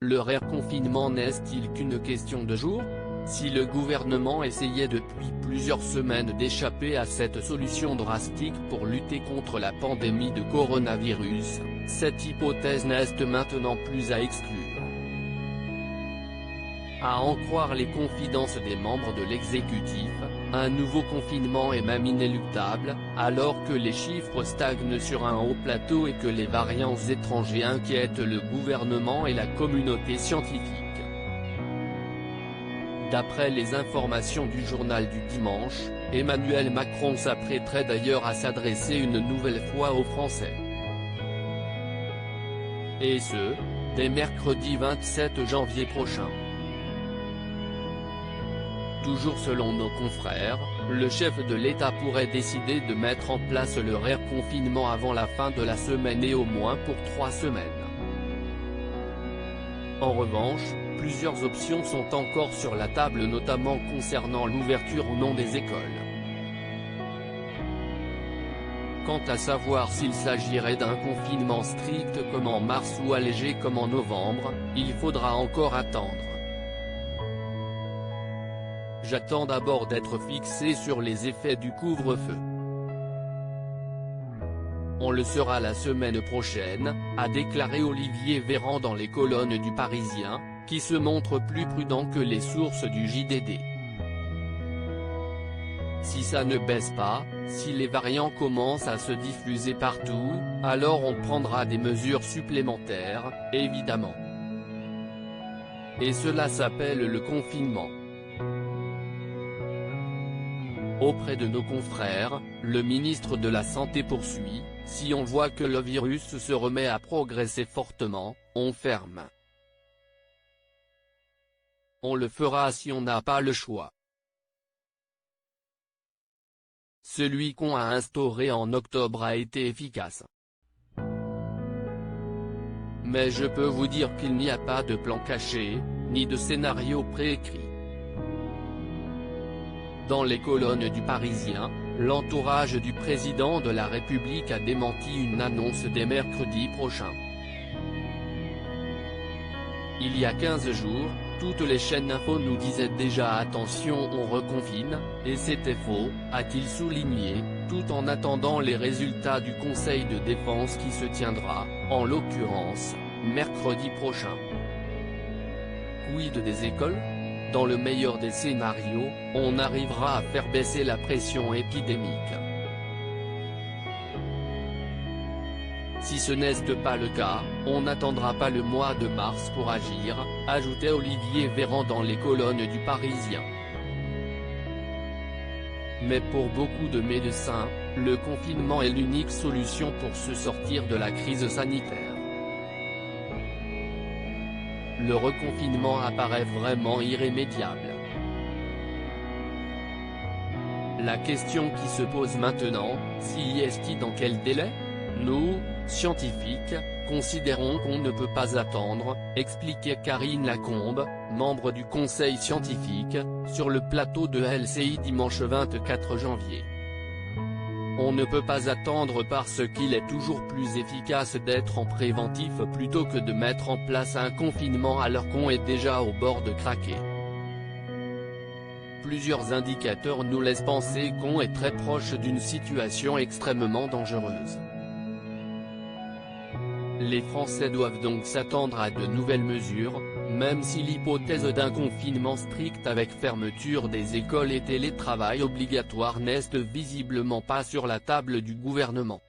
le reconfinement n'est-il qu'une question de jours? Si le gouvernement essayait depuis plusieurs semaines d'échapper à cette solution drastique pour lutter contre la pandémie de coronavirus, cette hypothèse n'est maintenant plus à exclure. À en croire les confidences des membres de l'exécutif, un nouveau confinement est même inéluctable, alors que les chiffres stagnent sur un haut plateau et que les variants étrangers inquiètent le gouvernement et la communauté scientifique. D'après les informations du journal du dimanche, Emmanuel Macron s'apprêterait d'ailleurs à s'adresser une nouvelle fois aux Français. Et ce, dès mercredi 27 janvier prochain. Toujours selon nos confrères, le chef de l'État pourrait décider de mettre en place le reconfinement avant la fin de la semaine et au moins pour 3 semaines. En revanche, plusieurs options sont encore sur la table, notamment concernant l'ouverture ou non des écoles. Quant à savoir s'il s'agirait d'un confinement strict comme en mars ou allégé comme en novembre, il faudra encore attendre. J'attends d'abord d'être fixé sur les effets du couvre-feu. On le sera la semaine prochaine, a déclaré Olivier Véran dans les colonnes du Parisien, qui se montre plus prudent que les sources du JDD. Si ça ne baisse pas, si les variants commencent à se diffuser partout, alors on prendra des mesures supplémentaires, évidemment. Et cela s'appelle le confinement. Auprès de nos confrères, le ministre de la Santé poursuit, si on voit que le virus se remet à progresser fortement, on ferme. On le fera si on n'a pas le choix. Celui qu'on a instauré en octobre a été efficace. Mais je peux vous dire qu'il n'y a pas de plan caché, ni de scénario préécrit. Dans les colonnes du Parisien, l'entourage du président de la République a démenti une annonce dès mercredi prochain. Il y a 15 jours, toutes les chaînes info nous disaient déjà attention on reconfine, et c'était faux, a-t-il souligné, tout en attendant les résultats du Conseil de défense qui se tiendra, en l'occurrence, mercredi prochain. Quid des écoles ? Dans le meilleur des scénarios, on arrivera à faire baisser la pression épidémique. Si ce n'est pas le cas, on n'attendra pas le mois de mars pour agir, ajoutait Olivier Véran dans les colonnes du Parisien. Mais pour beaucoup de médecins, le confinement est l'unique solution pour se sortir de la crise sanitaire. Le reconfinement apparaît vraiment irrémédiable. La question qui se pose maintenant, si est-il dans quel délai? Nous, scientifiques, considérons qu'on ne peut pas attendre, expliquait Karine Lacombe, membre du conseil scientifique, sur le plateau de LCI dimanche 24 janvier. On ne peut pas attendre parce qu'il est toujours plus efficace d'être en préventif plutôt que de mettre en place un confinement alors qu'on est déjà au bord de craquer. Plusieurs indicateurs nous laissent penser qu'on est très proche d'une situation extrêmement dangereuse. Les Français doivent donc s'attendre à de nouvelles mesures, même si l'hypothèse d'un confinement strict avec fermeture des écoles et télétravail obligatoire n'est visiblement pas sur la table du gouvernement.